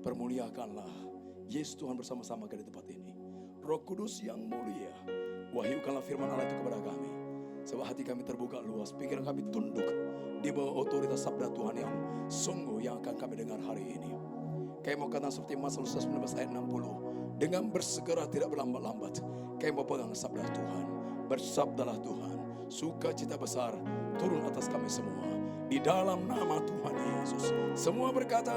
Permuliakanlah Yesus Tuhan bersama-sama di tempat ini. Roh Kudus yang mulia, wahyukanlah firman Allah itu kepada kami. Sebab hati kami terbuka luas, pikiran kami tunduk di bawah otoritas sabda Tuhan yang sungguh yang akan kami dengar hari ini. Kami mau katakan seperti Mazmur 19 ayat 60. Dengan bersegera tidak berlambat-lambat, kami mau pegang sabda Tuhan. Bersabdalah Tuhan, sukacita besar turun atas kami semua. Di dalam nama Tuhan Yesus. Semua berkata,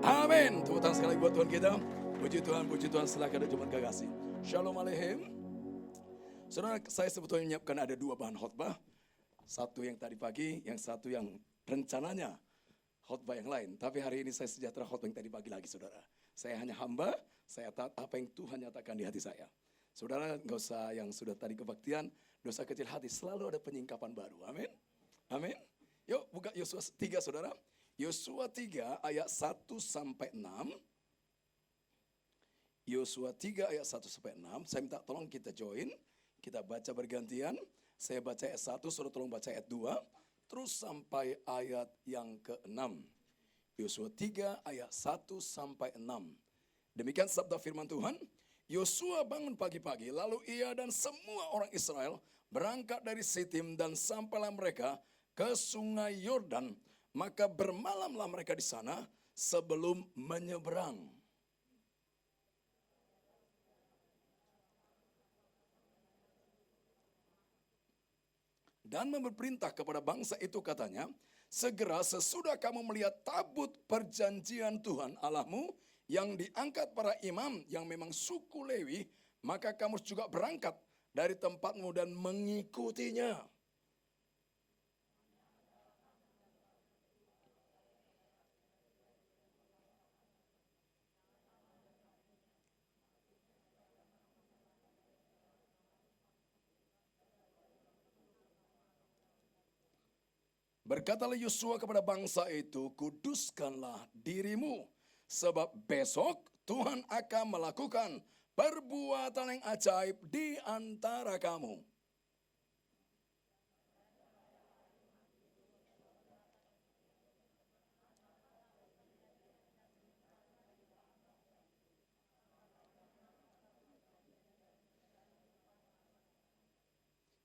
amin. Tepuk tangan sekali buat Tuhan kita. Puji Tuhan, silakan ada jemaat kekasih. Shalom aleichem. Saudara, saya sebetulnya menyiapkan ada 2 bahan khotbah. Satu yang tadi pagi, yang satu yang rencananya khotbah yang lain. Tapi hari ini saya sejahtera khotbah yang tadi pagi lagi, saudara. Saya hanya hamba, saya taat apa yang Tuhan nyatakan di hati saya. Saudara, nggak usah yang sudah tadi kebaktian, dosa kecil hati, selalu ada penyingkapan baru. Amin. Amin. Yuk buka Yosua 3, saudara. Yosua 3 ayat 1 sampai 6. Yosua 3 ayat 1 sampai 6. Saya minta tolong kita join. Kita baca bergantian. Saya baca ayat 1, saudara tolong baca ayat 2. Terus sampai ayat yang ke-6. Yosua 3 ayat 1 sampai 6. Demikian sabda firman Tuhan. Yosua bangun pagi-pagi, lalu ia dan semua orang Israel berangkat dari Sitim dan sampailah mereka ke sungai Yordan. Maka bermalamlah mereka di sana sebelum menyeberang. Dan berperintah kepada bangsa itu katanya, segera sesudah kamu melihat tabut perjanjian Tuhan Allahmu yang diangkat para imam yang memang suku Lewi, maka kamu juga berangkat dari tempatmu dan mengikutinya. Berkatalah Yosua kepada bangsa itu, kuduskanlah dirimu, sebab besok Tuhan akan melakukan perbuatan yang ajaib di antara kamu.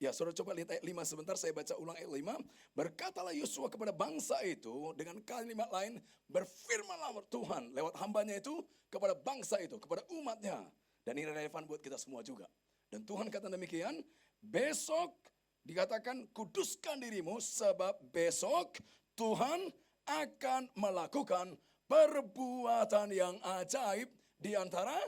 Ya, saudara coba lihat ayat 5 sebentar, saya baca ulang ayat 5. Berkatalah Yosua kepada bangsa itu dengan kalimat lain, berfirmanlah Tuhan lewat hambanya itu kepada bangsa itu, kepada umatnya. Dan ini relevan buat kita semua juga. Dan Tuhan kata demikian, besok dikatakan kuduskan dirimu sebab besok Tuhan akan melakukan perbuatan yang ajaib di antara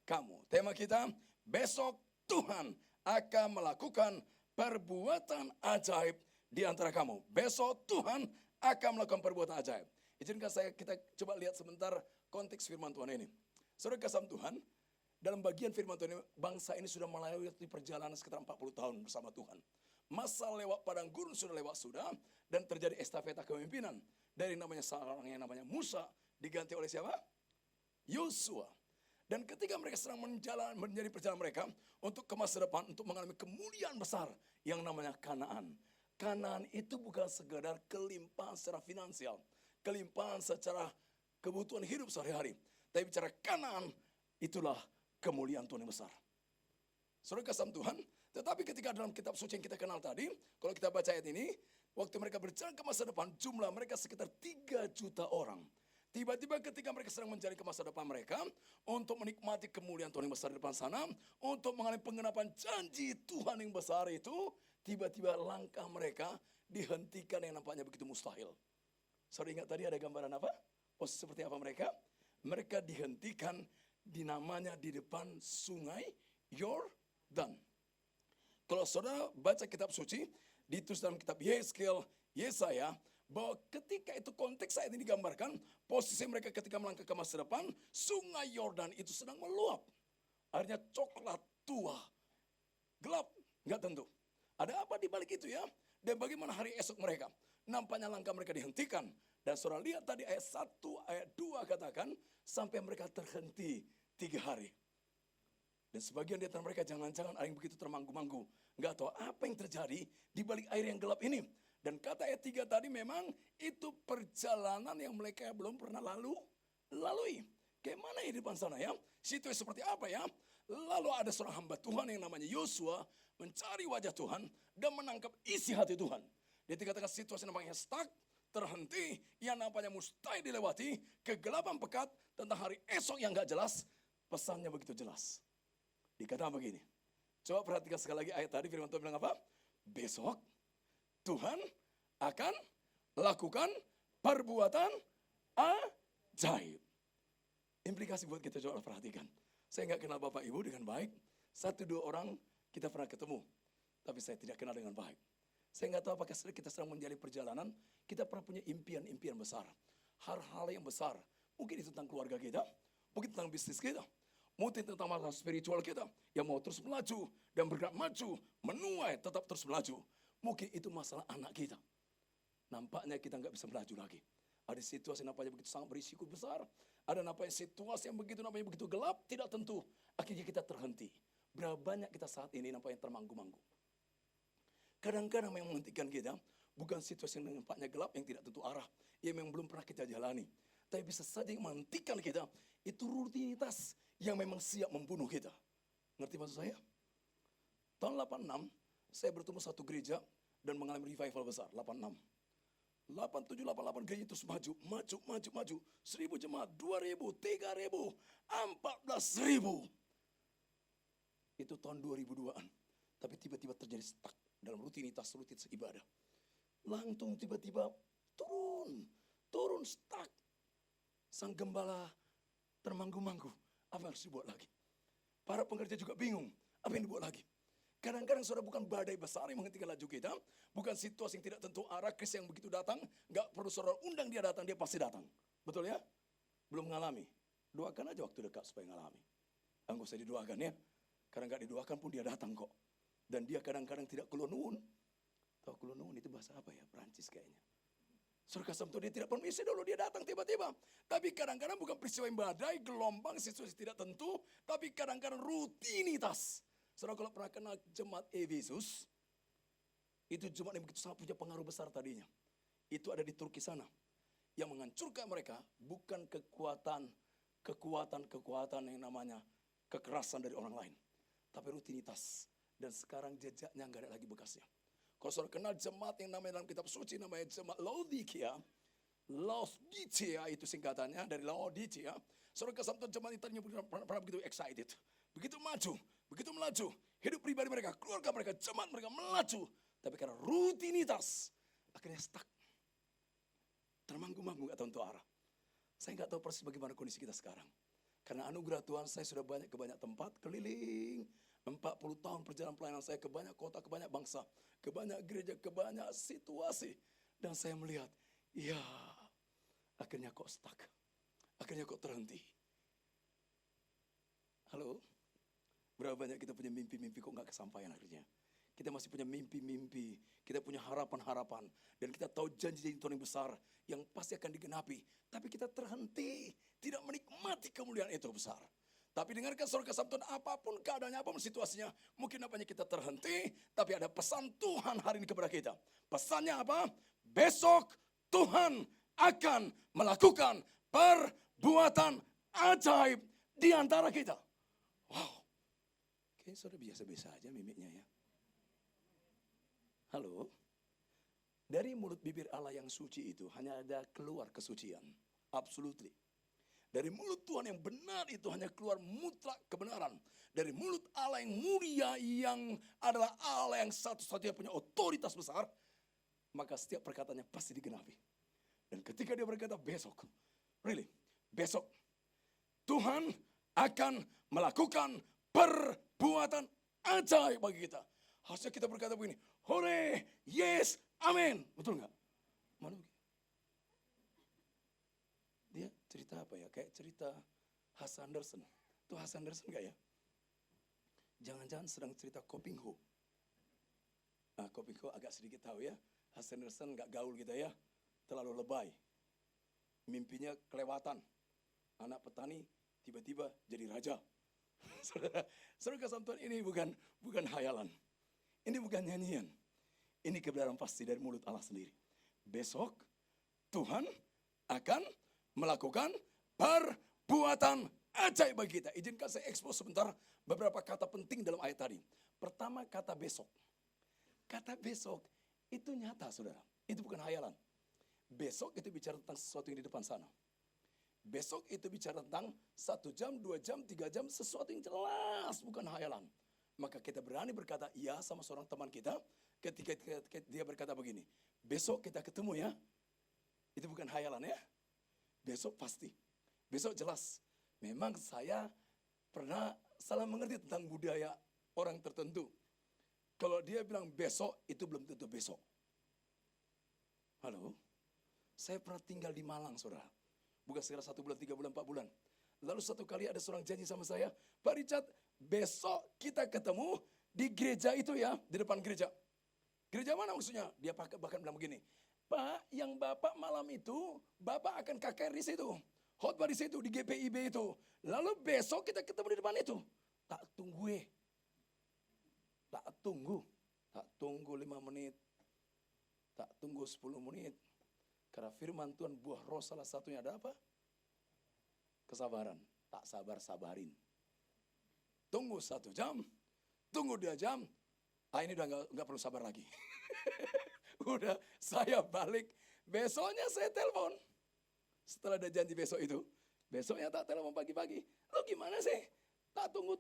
kamu. Tema kita, besok Tuhan akan melakukan perbuatan ajaib di antara kamu. Besok Tuhan akan melakukan perbuatan ajaib. Izinkan kita coba lihat sebentar konteks firman Tuhan ini. Saudara kasih Tuhan, dalam bagian firman Tuhan ini, bangsa ini sudah melalui perjalanan sekitar 40 tahun bersama Tuhan. Masa lewat padang gurun sudah, dan terjadi estafeta kepemimpinan. Dari namanya seorang yang namanya Musa, diganti oleh siapa? Yosua. Dan ketika mereka sedang menjadi perjalanan mereka untuk ke masa depan, untuk mengalami kemuliaan besar yang namanya Kanaan. Kanaan itu bukan sekedar kelimpahan secara finansial, kelimpahan secara kebutuhan hidup sehari-hari. Tapi bicara Kanaan, itulah kemuliaan Tuhan yang besar. Saudara kasih Tuhan, tetapi ketika dalam kitab suci yang kita kenal tadi, kalau kita baca ayat ini, waktu mereka berjalan ke masa depan, jumlah mereka sekitar 3 juta orang. Tiba-tiba ketika mereka sedang mencari ke masa depan mereka, untuk menikmati kemuliaan Tuhan yang besar di depan sana, untuk mengalami penggenapan janji Tuhan yang besar itu, tiba-tiba langkah mereka dihentikan yang nampaknya begitu mustahil. Saudara ingat tadi ada gambaran apa? Posisi seperti apa mereka? Mereka dihentikan di namanya di depan sungai Yordan. Kalau saudara baca kitab suci, ditulis dalam kitab Yeskel, Yesaya, bahwa ketika itu konteks saat ini digambarkan, posisi mereka ketika melangkah ke masa depan, sungai Yordan itu sedang meluap. Airnya coklat tua, gelap, nggak tentu. Ada apa di balik itu ya? Dan bagaimana hari esok mereka? Nampaknya langkah mereka dihentikan. Dan saudara lihat tadi ayat 1, ayat 2 katakan, sampai mereka terhenti 3 hari. Dan sebagian di antara mereka jangan-jangan ada yang begitu termanggu-manggu. Nggak tahu apa yang terjadi di balik air yang gelap ini. Dan kata ayat 3 tadi memang itu perjalanan yang mereka belum pernah lalui. Kayak mana ya di depan sana ya? Situasi seperti apa ya? Lalu ada seorang hamba Tuhan yang namanya Yosua mencari wajah Tuhan dan menangkap isi hati Tuhan. Dia dikatakan situasi namanya stuck, terhenti, yang nampaknya mustahil dilewati, kegelapan pekat tentang hari esok yang gak jelas, pesannya begitu jelas. Dikatakan begini, coba perhatikan sekali lagi ayat tadi, firman Tuhan bilang apa? Besok Tuhan akan lakukan perbuatan ajaib. Implikasi buat kita coba perhatikan. Saya nggak kenal Bapak Ibu dengan baik, 1-2 orang kita pernah ketemu, tapi saya tidak kenal dengan baik. Saya nggak tahu apakah kita sedang menjalani perjalanan, kita pernah punya impian-impian besar. Hal-hal yang besar, mungkin itu tentang keluarga kita, mungkin tentang bisnis kita, mungkin tentang masalah spiritual kita, yang mau terus melaju dan bergerak maju, menuai tetap terus melaju. Mungkin itu masalah anak kita. Nampaknya kita nggak bisa melaju lagi. Ada situasi nampaknya begitu sangat berisiko besar, ada nampaknya situasi yang begitu nampaknya begitu gelap, tidak tentu. Akhirnya kita terhenti. Berapa banyak kita saat ini nampaknya termanggu-manggu. Kadang-kadang yang menghentikan kita bukan situasi yang nampaknya gelap yang tidak tentu arah, yang memang belum pernah kita jalani. Tapi bisa saja yang menghentikan kita itu rutinitas yang memang siap membunuh kita. Ngerti maksud saya? Tahun 86 saya bertemu satu gereja dan mengalami revival besar. 86, 87, 88 gereja terus maju. 1.000 jemaat, 2.000, 3.000, 14.000. Itu tahun 2002-an. Tapi tiba-tiba terjadi stuck dalam rutinitas ibadah. Langsung tiba-tiba turun stuck. Sang gembala termanggu-manggu. Apa yang harus dibuat lagi? Para pengerja juga bingung. Apa yang dibuat lagi? Kadang-kadang saudara bukan badai besar yang menghentikan laju kita. Bukan situasi yang tidak tentu arah, krisis yang begitu datang. Gak perlu saudara undang dia datang, dia pasti datang. Betul ya? Belum mengalami. Doakan aja waktu dekat supaya mengalami. Enggak usah didoakan ya. Karena gak didoakan pun dia datang kok. Dan dia kadang-kadang tidak kulonun. Tahu kulonun itu bahasa apa ya? Perancis kayaknya. Surga Sabtu dia tidak permisi dulu, dia datang tiba-tiba. Tapi kadang-kadang bukan peristiwa yang badai, gelombang, situasi tidak tentu. Tapi kadang-kadang rutinitas. Saudara kalau pernah kenal jemaat Efesus, itu jemaat yang begitu sangat punya pengaruh besar tadinya. Itu ada di Turki sana. Yang menghancurkan mereka bukan kekuatan yang namanya kekerasan dari orang lain. Tapi rutinitas. Dan sekarang jejaknya nggak ada lagi bekasnya. Kalau saudara kenal jemaat yang namanya dalam kitab suci namanya jemaat Laodikia. Laodikia itu singkatannya dari Laodikia. Saudara kesempatan jemaat itu pernah begitu excited. Begitu melaju. Hidup pribadi mereka, keluarga mereka, jemaat mereka melaju. Tapi karena rutinitas, akhirnya stuck. Termanggu-manggu gak tahu untuk arah. Saya nggak tahu persis bagaimana kondisi kita sekarang. Karena anugerah Tuhan saya sudah ke banyak tempat, keliling. 40 tahun perjalanan pelayanan saya ke banyak kota, ke banyak bangsa, ke banyak gereja, ke banyak situasi. Dan saya melihat, ya akhirnya kok stuck. Akhirnya kok terhenti. Halo? Berapa banyak kita punya mimpi-mimpi kok gak kesampaian akhirnya. Kita masih punya mimpi-mimpi, kita punya harapan-harapan. Dan kita tahu janji-janji Tuhan yang besar yang pasti akan digenapi. Tapi kita terhenti, tidak menikmati kemuliaan itu besar. Tapi dengarkan saudara kesabtuan apapun keadaannya, apapun situasinya. Mungkin apanya kita terhenti, tapi ada pesan Tuhan hari ini kepada kita. Pesannya apa? Besok Tuhan akan melakukan perbuatan ajaib di antara kita. Wow, kayaknya saudara biasa-biasa aja mimiknya ya. Halo? Dari mulut bibir Allah yang suci itu hanya ada keluar kesucian. Absolutely. Dari mulut Tuhan yang benar itu hanya keluar mutlak kebenaran. Dari mulut Allah yang mulia yang adalah Allah yang satu-satunya punya otoritas besar. Maka setiap perkataannya pasti digenapi. Dan ketika dia berkata besok. Really, besok. Tuhan akan melakukan perbuatan ajaib bagi kita. Harusnya kita berkata begini. Hore, yes, amin. Betul nggak? Mana begitu? Dia cerita apa ya? Kayak cerita Hans Andersen. Itu Hans Andersen nggak ya? Jangan-jangan sedang cerita Kopingho. Nah, Kopingho agak sedikit tahu ya. Hans Andersen nggak gaul gitu ya. Terlalu lebay. Mimpinya kelewatan. Anak petani tiba-tiba jadi raja. Saudara kasih Tuhan, ini bukan hayalan. Ini bukan nyanyian. Ini kebenaran pasti dari mulut Allah sendiri. Besok Tuhan akan melakukan perbuatan ajaib bagi kita. Izinkan saya expose sebentar beberapa kata penting dalam ayat tadi. Pertama, kata besok. Kata besok itu nyata, saudara. Itu bukan hayalan. Besok itu bicara tentang sesuatu yang di depan sana. Besok itu bicara tentang 1 jam, 2 jam, 3 jam, sesuatu yang jelas, bukan hayalan. Maka kita berani berkata iya sama seorang teman kita ketika dia berkata begini, besok kita ketemu ya. Itu bukan hayalan ya. Besok pasti. Besok jelas. Memang saya pernah salah mengerti tentang budaya orang tertentu. Kalau dia bilang besok, itu belum tentu besok. Halo? Saya pernah tinggal di Malang, saudara. Bukan sekitar 1 bulan, 3 bulan, 4 bulan. Lalu satu kali ada seorang janji sama saya, Pak Richard, besok kita ketemu di gereja itu ya, di depan gereja. Gereja mana maksudnya? Dia bahkan bilang begini, Pak, yang Bapak malam itu, Bapak akan KKR di situ. Khotbah di situ, di GPIB itu. Lalu besok kita ketemu di depan itu. Tak tunggu. Tak tunggu 5 menit. Tak tunggu 10 menit. Karena firman Tuhan buah roh salah satunya ada apa? Kesabaran. Tak sabarin. Tunggu 1 jam. Tunggu 2 jam. Ini udah nggak perlu sabar lagi. Udah saya balik. Besoknya saya telepon. Setelah ada janji besok itu. Besoknya tak telepon pagi-pagi. Lo gimana sih? Tak tunggu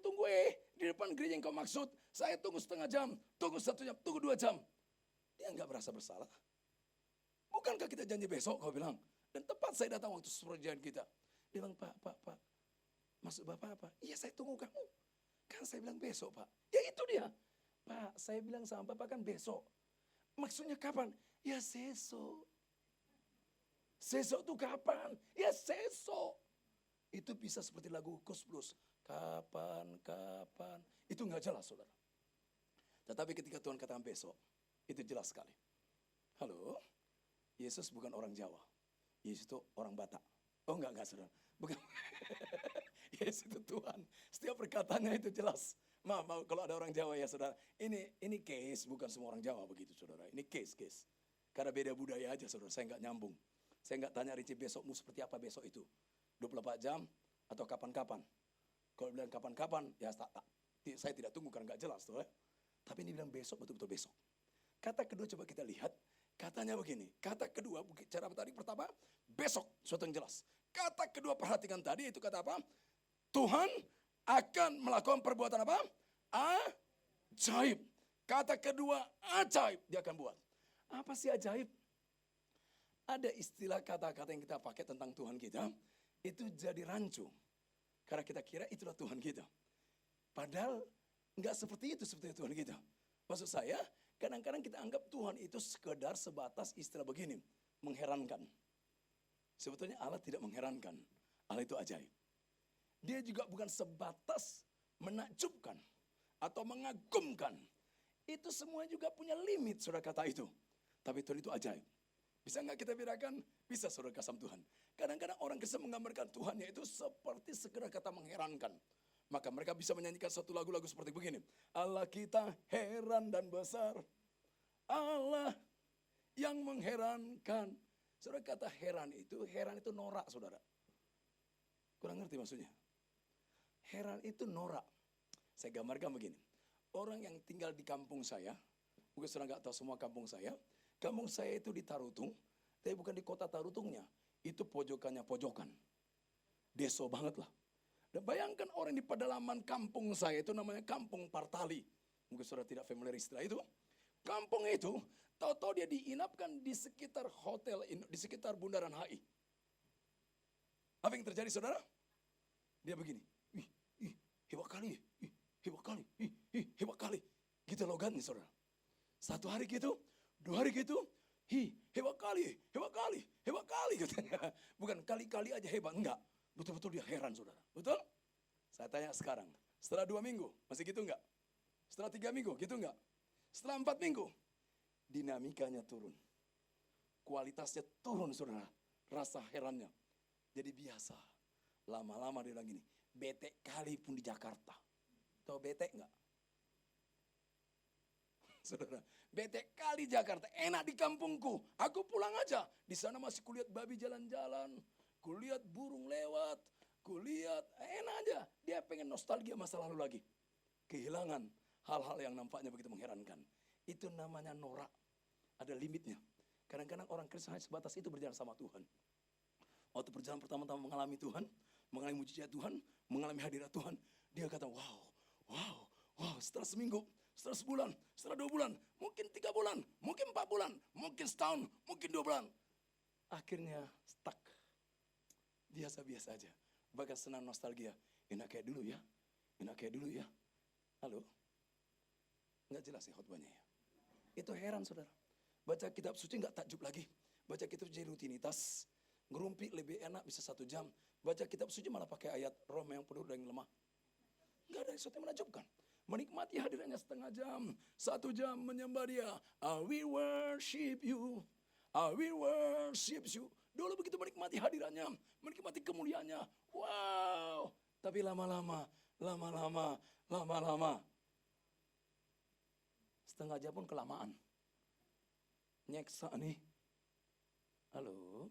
di depan gereja yang kau maksud. Saya tunggu setengah jam, tunggu 1 jam, tunggu 2 jam. Dia nggak merasa bersalah. Bukankah kita janji besok, kau bilang. Dan tepat saya datang waktu perjanjian kita. Dia bilang, Pak. Maksud Bapak apa? Iya saya tunggu kamu. Kan saya bilang besok Pak. Ya itu dia. Pak saya bilang sama Bapak kan besok. Maksudnya kapan? Ya sesok. Sesok itu kapan? Ya sesok. Itu bisa seperti lagu Kus Plus. Kapan. Itu nggak jelas saudara. Tetapi ketika Tuhan katakan besok. Itu jelas sekali. Halo. Yesus bukan orang Jawa. Yesus itu orang Batak. Oh enggak saudara. Bukan. Yesus itu Tuhan. Setiap perkataannya itu jelas. Maaf kalau ada orang Jawa ya saudara. Ini case, bukan semua orang Jawa begitu saudara. Ini case. Karena beda budaya aja saudara. Saya enggak nyambung. Saya enggak tanya Rinci besokmu seperti apa besok itu. 24 jam atau kapan-kapan. Kalau bilang kapan-kapan ya saya tidak tunggu karena enggak jelas saudara. Tapi ini bilang besok betul-betul besok. Kata kedua coba kita lihat. Katanya begini. Kata kedua cara tadi pertama besok sesuatu yang jelas. Kata kedua perhatikan tadi itu kata apa? Tuhan akan melakukan perbuatan apa? Ajaib. Kata kedua ajaib dia akan buat. Apa sih ajaib? Ada istilah kata-kata yang kita pakai tentang Tuhan kita. Itu jadi rancu. Karena kita kira itulah Tuhan kita. Padahal enggak seperti itu sebetulnya Tuhan kita. Maksud saya kadang-kadang kita anggap Tuhan itu sekedar sebatas istilah begini. Mengherankan. Sebetulnya Allah tidak mengherankan. Allah itu ajaib. Dia juga bukan sebatas menakjubkan atau mengagumkan. Itu semua juga punya limit saudara kata itu. Tapi Tuhan itu ajaib. Bisa nggak kita bedakan? Bisa saudara kasam Tuhan. Kadang-kadang orang Kristen menggambarkan Tuhannya itu seperti sekedar kata mengherankan. Maka mereka bisa menyanyikan satu lagu-lagu seperti begini. Allah kita heran dan besar. Allah yang mengherankan. Saudara kata heran itu norak saudara. Kurang ngerti maksudnya. Heran itu norak. Saya gambarkan begini. Orang yang tinggal di kampung saya. Mungkin saudara nggak tahu semua kampung saya. Kampung saya itu di Tarutung. Tapi bukan di kota Tarutungnya. Itu pojokannya pojokan. Deso banget lah. Dan bayangkan orang di pedalaman kampung saya itu namanya Kampung Partali. Mungkin saudara tidak familiar istilah itu. Kampung itu, tahu-tahu dia diinapkan di sekitar hotel, di sekitar Bundaran HI. Apa yang terjadi saudara? Dia begini, hebat kali, hebat kali. Gitu logatnya saudara. 1 hari gitu, 2 hari gitu, hebat kali. Katanya. Bukan kali-kali aja hebat, enggak. Betul-betul dia heran saudara. Betul? Saya tanya sekarang. Setelah 2 minggu, masih gitu enggak? Setelah 3 minggu, gitu enggak? Setelah 4 minggu, dinamikanya turun. Kualitasnya turun saudara. Rasa herannya. Jadi biasa. Lama-lama dia bilang gini, bete kali pun di Jakarta. Tahu bete enggak? Saudara, bete kali Jakarta. Enak di kampungku. Aku pulang aja. Di sana masih kulihat babi jalan-jalan. Kulihat burung lewat. Kulihat nostalgia masa lalu lagi. Kehilangan hal-hal yang nampaknya begitu mengherankan. Itu namanya norak. Ada limitnya. Kadang-kadang orang Kristen hanya sebatas itu berjalan sama Tuhan. Waktu perjalanan pertama-tama mengalami Tuhan, mengalami mujizat Tuhan, mengalami hadirat Tuhan, dia kata, wow, setelah seminggu, setelah sebulan, setelah 2 bulan, mungkin 3 bulan, mungkin 4 bulan, mungkin setahun, mungkin 2 bulan. Akhirnya stuck. Biasa-biasa aja. Bahkan senang nostalgia. Enak kayak dulu ya. Enak kayak dulu ya. Halo? Nggak jelas ya khotbahnya ya. Itu heran saudara. Baca kitab suci nggak takjub lagi. Baca kitab suci rutinitas. Ngerumpi lebih enak bisa 1 jam. Baca kitab suci malah pakai ayat roh yang penuh dan yang lemah. Nggak ada sesuatu yang menakjubkan. Menikmati hadirannya setengah jam. 1 jam menyembah dia. I will worship you. I will worship you. Dulu begitu menikmati hadirannya. Menikmati kemuliaannya. Wow. Tapi lama-lama. Setengah jam pun kelamaan. Nyeksa nih. Halo.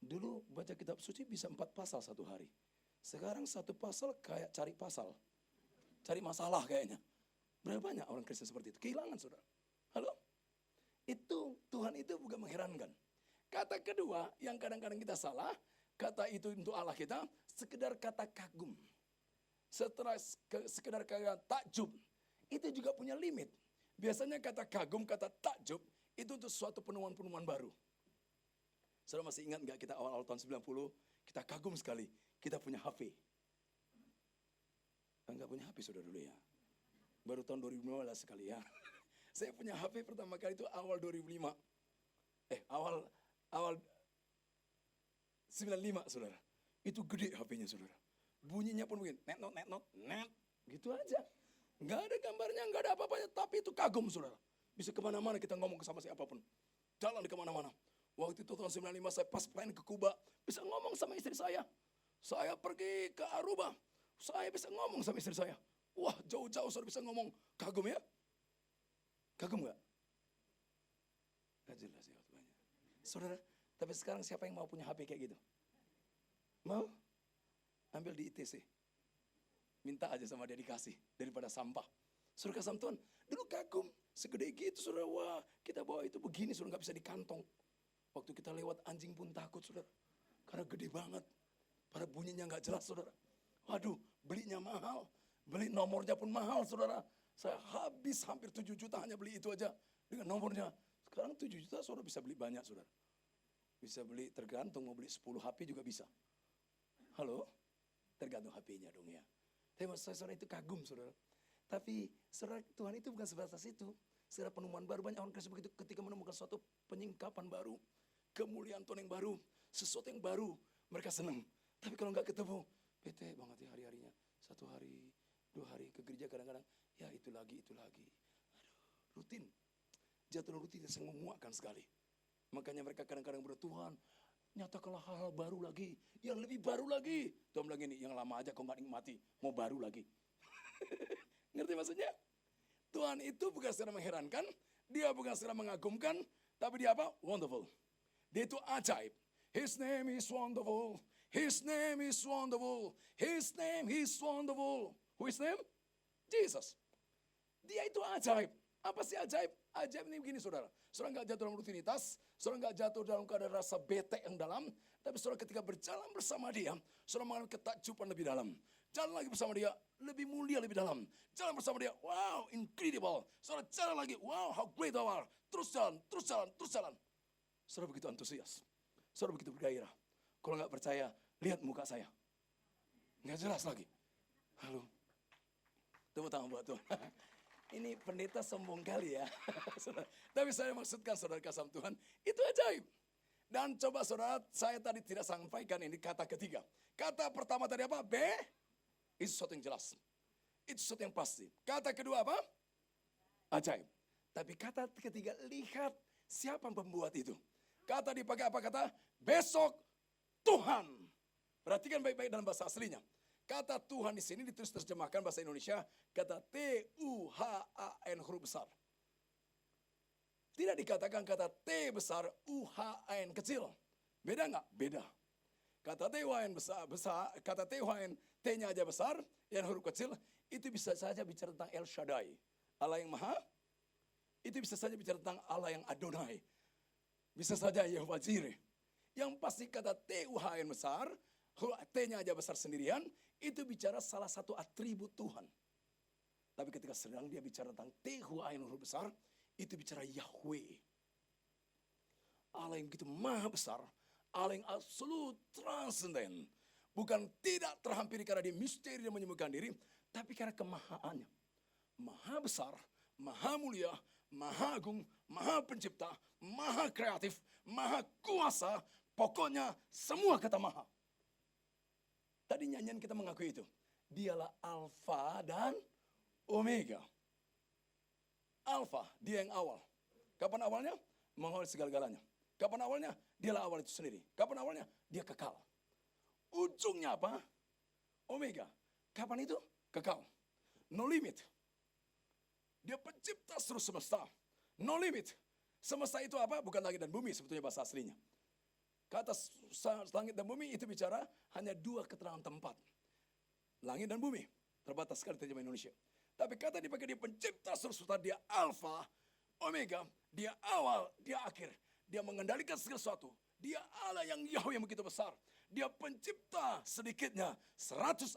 Dulu baca kitab suci bisa 4 pasal 1 hari. Sekarang 1 pasal kayak cari pasal. Cari masalah kayaknya. Berapa banyak orang Kristen seperti itu? Kehilangan saudara. Halo? Itu Tuhan itu bukan mengherankan. Kata kedua yang kadang-kadang kita salah. Kata itu untuk Allah kita. Sekedar kata kagum. Setelah sekedar kata takjub. Itu juga punya limit. Biasanya kata kagum, kata takjub, itu untuk suatu penemuan-penemuan baru. Saudara masih ingat nggak kita awal-awal tahun 90, kita kagum sekali, kita punya HP. Enggak punya HP saudara dulu ya. Baru tahun 2015 sekali ya. Saya punya HP pertama kali itu awal 2005. Awal 95 saudara. Itu gede HP-nya saudara. Bunyinya pun begini, net, gitu aja. Nggak ada gambarnya, nggak ada apa-apanya, tapi itu kagum saudara. Bisa kemana-mana kita ngomong sama siapapun. Jalan kemana-mana. Waktu itu tahun 95 saya pas main ke Kuba, bisa ngomong sama istri saya. Saya pergi ke Aruba, saya bisa ngomong sama istri saya. Wah jauh-jauh saudara bisa ngomong. Kagum ya? Kagum nggak? Nggak jelas ya banyak. Saudara, tapi sekarang siapa yang mau punya HP kayak gitu? Mau? Ambil di ITC. Minta aja sama dia dikasih daripada sampah. Saudara kasih Tuhan, dulu kagum. Segede gitu saudara, wah kita bawa itu begini saudara gak bisa di kantong. Waktu kita lewat anjing pun takut saudara. Karena gede banget. Pada bunyinya gak jelas saudara. Waduh belinya mahal. Beli nomornya pun mahal saudara. Saya habis hampir 7 juta hanya beli itu aja. Dengan nomornya. Sekarang 7 juta saudara bisa beli banyak saudara. Bisa beli tergantung mau beli 10 HP juga bisa. Halo? Tergantung HP-nya dong ya. Tapi maksud saya saudara itu kagum saudara. Tapi saudara Tuhan itu bukan sebatas itu. Saudara penemuan baru banyak orang Kristen begitu ketika menemukan suatu penyingkapan baru. Kemuliaan Tuhan yang baru. Sesuatu yang baru. Mereka senang. Tapi kalau nggak ketemu. Bete banget ya hari-harinya. 1 hari, 2 hari ke gereja kadang-kadang. Ya itu lagi. Aduh rutin. Jatuh rutin yang memuakkan sekali. Makanya mereka kadang-kadang berdoa Tuhan. Nyatakanlah hal-hal baru lagi. Yang lebih baru lagi. Tuhan bilang gini, yang lama aja kau gak nikmati. Mau baru lagi. Ngerti maksudnya? Tuhan itu bukan secara mengherankan. Dia bukan secara mengagumkan. Tapi dia apa? Wonderful. Dia itu ajaib. His name is wonderful. His name is wonderful. His name is wonderful. Who is name? Jesus. Dia itu ajaib. Apa sih ajaib? Ajaib ini begini saudara. Saudara gak jatuh dalam rutinitas. Saudara gak jatuh dalam keadaan rasa bete yang dalam. Tapi saudara ketika berjalan bersama dia. Saudara mengalami ketakjuban lebih dalam. Jalan lagi bersama dia. Lebih mulia lebih dalam. Jalan bersama dia. Wow incredible. Saudara jalan lagi. Wow how great thou art. Terus jalan. Saudara begitu antusias. Saudara begitu bergairah. Kalau gak percaya. Lihat muka saya. Gak jelas lagi. Halo. Tepuk tangan buat Tuhan. Ini pendeta sombong kali ya. Tapi saya maksudkan saudara kasih Tuhan, itu ajaib. Dan coba saudara, saya tadi tidak sampaikan ini kata ketiga. Kata pertama tadi apa? B, itu sesuatu yang jelas. Itu sesuatu yang pasti. Kata kedua apa? Ajaib. Tapi kata ketiga, lihat siapa yang pembuat itu. Kata dipakai apa kata? Besok Tuhan. Perhatikan baik-baik dalam bahasa aslinya. Kata Tuhan di sini ditulis terjemahkan bahasa Indonesia kata T-U-H-A-N huruf besar. Tidak dikatakan kata T besar U-H-A-N kecil. Beda nggak? Beda. Kata Tuhan besar, kata Tuhan T-nya aja besar, yang huruf kecil, itu bisa saja bicara tentang El Shaddai, Allah yang maha. Itu bisa saja bicara tentang Allah yang Adonai. Bisa saja Yehovah Jireh. Yang pasti kata Tuhan besar, T-nya aja besar sendirian, itu bicara salah satu atribut Tuhan. Tapi ketika sedang dia bicara tentang Tuhan huruf besar, itu bicara Yahweh. Allah yang begitu maha besar, Allah yang absolut transenden. Bukan tidak terhampiri karena dia misteri dan menyembuhkan diri, tapi karena kemahaannya. Maha besar, maha mulia, maha agung, maha pencipta, maha kreatif, maha kuasa, pokoknya semua kata maha. Tadi nyanyian kita mengakui itu. Dialah Alfa dan Omega. Alfa, dia yang awal. Kapan awalnya? Mengawali segala-galanya. Kapan awalnya? Dialah awal itu sendiri. Kapan awalnya? Dia kekal. Ujungnya apa? Omega. Kapan itu? Kekal. No limit. Dia pencipta seluruh semesta. No limit. Semesta itu apa? Bukan langit dan bumi sebetulnya bahasa aslinya. Kata langit dan bumi itu bicara hanya dua keterangan tempat. Langit dan bumi. Terbatas sekali terjemah Indonesia. Tapi kata dipakai dia pencipta seluruh semesta. Dia Alfa, Omega. Dia awal, dia akhir. Dia mengendalikan segala sesuatu. Dia Allah yang Yahweh yang begitu besar. Dia pencipta sedikitnya 140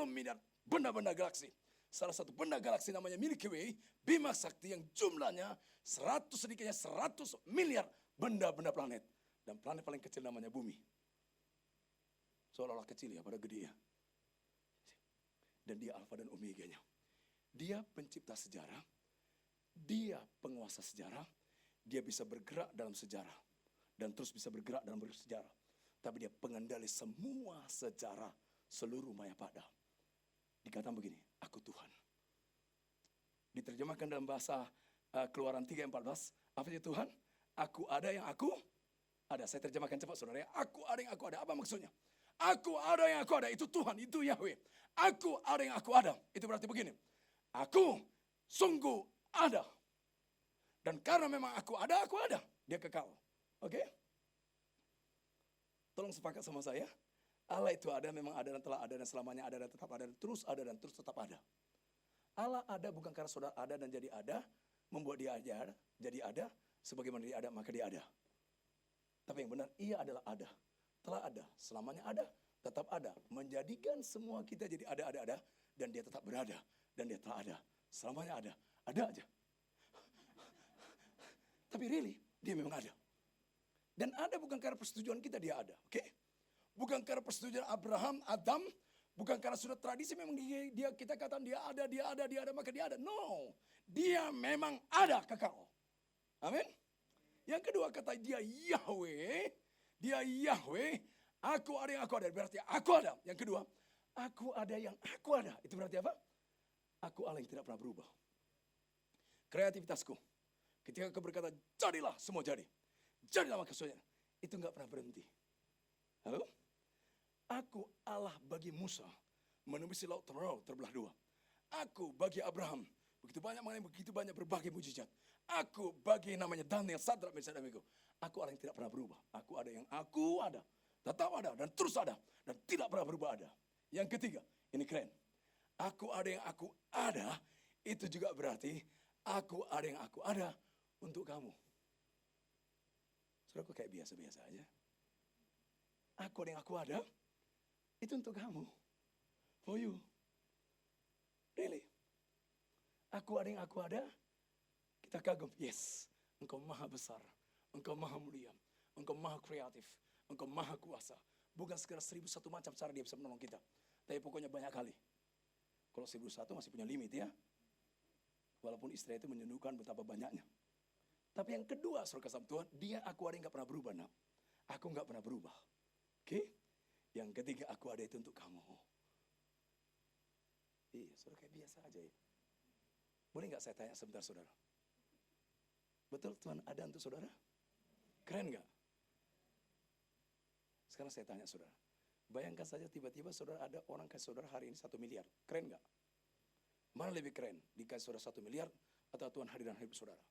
miliar benda-benda galaksi. Salah satu benda galaksi namanya Milky Way, Bima Sakti yang jumlahnya sedikitnya 100 miliar benda-benda planet. Dan planet paling kecil namanya Bumi. Seolah-olah kecil ya, pada gede ya. Dan dia Alfa dan Omeganya. Dia pencipta sejarah. Dia penguasa sejarah. Dia bisa bergerak dalam sejarah. Dan terus bisa bergerak dalam bersejarah. Tapi dia pengendali semua sejarah seluruh maya pada. Dikatakan begini, aku Tuhan. Diterjemahkan dalam bahasa Keluaran 3:14. Apa itu Tuhan? Aku ada yang aku ada. Saya terjemahkan cepat saudara ya. Aku ada yang aku ada. Apa maksudnya? Aku ada yang aku ada. Itu Tuhan, itu Yahweh. Aku ada yang aku ada. Itu berarti begini. Aku sungguh ada. Dan karena memang aku ada, dia kekal. Oke? Tolong sepakat sama saya. Allah itu ada, memang ada dan telah ada dan selamanya ada dan tetap ada dan terus ada dan terus tetap ada. Allah ada bukan karena saudara ada dan jadi ada, membuat dia ada, jadi ada, sebagaimana dia ada maka dia ada. Tapi yang benar, ia adalah ada, telah ada, selamanya ada, tetap ada. Menjadikan semua kita jadi ada, dan dia tetap berada, dan dia telah ada, selamanya ada aja. Tapi really, dia memang ada. Dan ada bukan karena persetujuan kita, dia ada. Oke? Bukan karena persetujuan Abraham, Adam. Bukan karena sudah tradisi memang kita katakan dia ada, maka dia ada. No. Dia memang ada kekal. Amin. Yang kedua kata dia Yahweh. Dia Yahweh. Aku ada yang aku ada. Berarti aku ada. Yang kedua. Aku ada yang aku ada. Itu berarti apa? Aku Allah yang tidak pernah berubah. Kreativitasku. Ketika kau berkata, jadilah, semua jadi. Jadilah maksudnya. Itu enggak pernah berhenti. Halo? Aku Allah bagi Musa. Menembus laut terbelah dua. Aku bagi Abraham. Begitu banyak berbagai mujizat. Aku bagi namanya Daniel, Sadrak, Mesak, dan Abednego. Aku Allah yang tidak pernah berubah. Aku ada yang aku ada. Tetap ada dan terus ada. Dan tidak pernah berubah ada. Yang ketiga, ini keren. Aku ada yang aku ada. Itu juga berarti aku ada yang aku ada untuk kamu. Saudara, kayak biasa-biasa aja. Aku ada yang aku ada. Itu untuk kamu. For you. Really. Aku ada yang aku ada. Kita kagum. Yes. Engkau maha besar. Engkau maha mulia. Engkau maha kreatif. Engkau maha kuasa. Bukan sekedar 1001 macam cara dia bisa menolong kita. Tapi pokoknya banyak kali. Kalau 1001 masih punya limit ya. Walaupun istri itu menunjukkan betapa banyaknya. Tapi yang kedua, saudara kasih Tuhan, dia aku ada yang gak pernah berubah. Nah, aku gak pernah berubah. Oke? Yang ketiga, aku ada itu untuk kamu. Iya, saudara kayak biasa aja ya. Boleh gak saya tanya sebentar saudara? Betul Tuhan ada untuk saudara? Keren gak? Sekarang saya tanya saudara. Bayangkan saja tiba-tiba saudara ada orang kasih saudara hari ini 1 miliar. Keren gak? Mana lebih keren? Dikasih saudara 1 miliar atau Tuhan hadir dalam hidup saudara?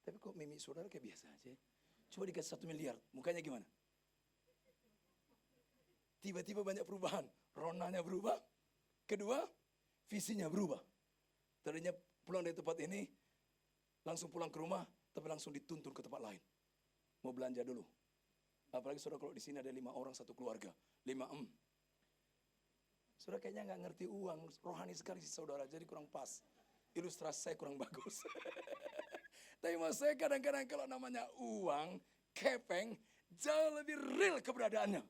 Tapi kok mimik saudara kayak biasa aja. Coba dikasih 1 miliar, mukanya gimana? Tiba-tiba banyak perubahan. Ronanya berubah. Kedua, visinya berubah. Tadinya pulang dari tempat ini, langsung pulang ke rumah, tapi langsung dituntun ke tempat lain. Mau belanja dulu. Apalagi saudara kalau di sini ada 5 orang satu keluarga. 5 M. Saudara kayaknya nggak ngerti uang. Rohani sekali sih saudara, jadi kurang pas. Ilustrasi saya kurang bagus. Tapi maksud saya kadang-kadang kalau namanya uang, kepeng, jauh lebih real keberadaannya.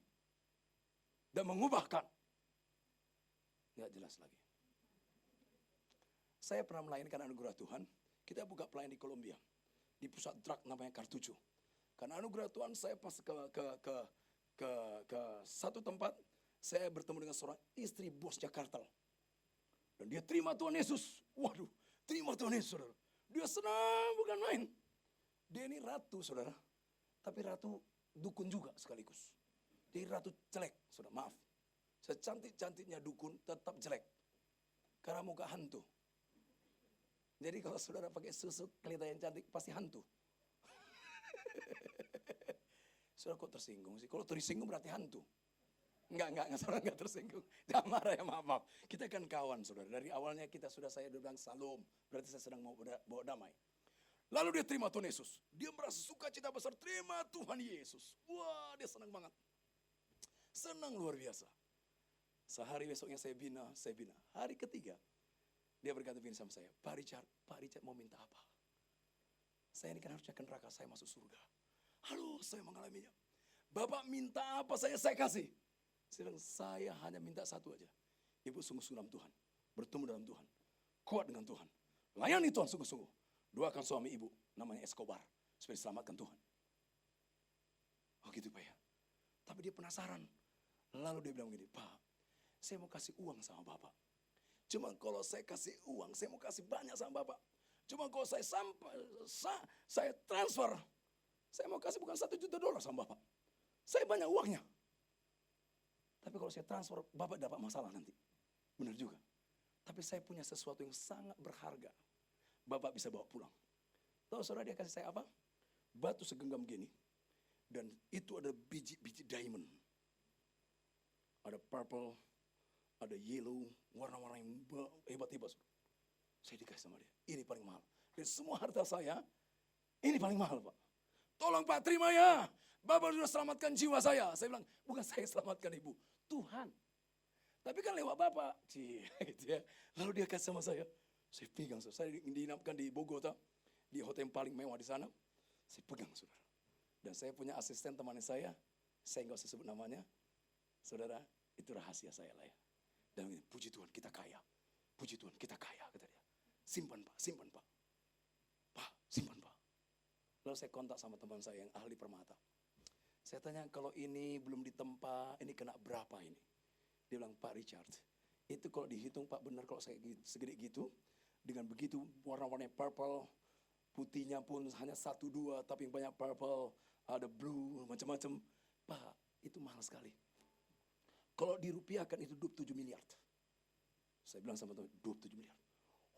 Dan mengubahkan. Nggak jelas lagi. Saya pernah melayani anugerah Tuhan. Kita buka pelayan di Kolombia. Di pusat drug namanya Kartujo. Karena anugerah Tuhan saya pas ke satu tempat. Saya bertemu dengan seorang istri bosnya kartel. Dan dia terima Tuhan Yesus. Waduh, terima Tuhan Yesus, saudara. Dia senang bukan main. Dia ini ratu, saudara. Tapi ratu dukun juga sekaligus. Dia ratu jelek, saudara, maaf. Secantik-cantiknya dukun tetap jelek. Karena muka hantu. Jadi kalau saudara pakai susu kelihatan cantik, pasti hantu. Saudara kok tersinggung sih? Kalau tersinggung berarti hantu. Enggak, saudara enggak tersinggung. Jangan marah ya, maaf. Kita kan kawan, saudara. Dari awalnya saya udah bilang salam. Berarti saya sedang mau bawa damai. Lalu dia terima Tuhan Yesus. Dia merasa sukacita besar, terima Tuhan Yesus. Wah, dia senang banget. Senang luar biasa. Sehari besoknya saya bina. Hari ketiga, dia berkata begini sama saya, Pak Richard mau minta apa? Saya ini kan harusnya ke neraka, saya masuk surga. Halo, saya mengalaminya. Bapak minta apa saya kasih. Saya bilang, saya hanya minta satu aja. Ibu sungguh-sungguh dalam Tuhan. Bertumbuh dalam Tuhan. Kuat dengan Tuhan. Layani Tuhan sungguh-sungguh. Doakan suami ibu, namanya Escobar. Supaya diselamatkan Tuhan. Oh gitu Pak ya. Tapi dia penasaran. Lalu dia bilang begini, Pak, saya mau kasih uang sama Bapak. Cuma kalau saya kasih uang, saya mau kasih banyak sama Bapak. Cuma kalau saya transfer, saya mau kasih bukan $1 juta sama Bapak. Saya banyak uangnya. Tapi kalau saya transfer, Bapak dapat masalah nanti. Benar juga. Tapi saya punya sesuatu yang sangat berharga. Bapak bisa bawa pulang. Tahu saudara dia kasih saya apa? Batu segenggam gini. Dan itu ada biji-biji diamond. Ada purple, ada yellow, warna-warna yang hebat-hebat. Saya dikasih sama dia. Ini paling mahal. Dan semua harta saya, ini paling mahal Pak. Tolong Pak, terima ya. Bapak sudah selamatkan jiwa saya. Saya bilang, bukan saya selamatkan ibu. Tuhan. Tapi kan lewat Bapak. Gitu ya. Lalu dia kasih sama saya. Saya pegang. Saya diinapkan di Bogota. Di hotel yang paling mewah di sana. Saya pegang saudara. Dan saya punya asisten teman saya. Saya nggak usah sebut namanya. Saudara, itu rahasia saya lah ya. Dan begini, puji Tuhan kita kaya. Puji Tuhan kita kaya, kata dia. Simpan Pak, simpan Pak. Pak, simpan Pak. Lalu saya kontak sama teman saya yang ahli permata. Saya tanya, kalau ini belum ditempa, ini kena berapa ini? Dia bilang, Pak Richard, itu kalau dihitung Pak benar kalau saya segede gitu, dengan begitu warna-warnanya purple, putihnya pun hanya 1-2, tapi yang banyak purple, ada blue, macam-macam. Pak, itu mahal sekali. Kalau dirupiahkan itu 27 miliar. Saya bilang sama teman, 27 miliar.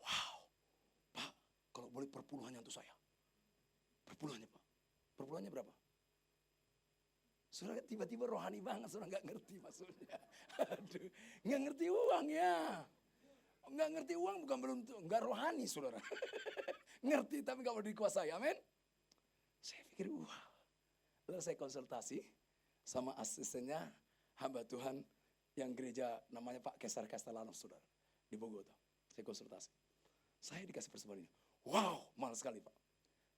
Wow, Pak, kalau boleh perpuluhannya untuk saya. Perpuluhannya Pak. Perpuluhannya berapa? Saudara tiba-tiba rohani banget, saudara nggak ngerti maksudnya. Aduh, nggak ngerti uang ya. Nggak ngerti uang bukan belum, nggak rohani saudara. Ngerti tapi nggak boleh dikuasai, amin. Saya pikir, wah. Lalu saya konsultasi sama asistennya hamba Tuhan yang gereja namanya Pak Kesar Castellanos, saudara. Di Bogota. Saya konsultasi. Saya dikasih persembahan ini. Wow, mahal sekali Pak.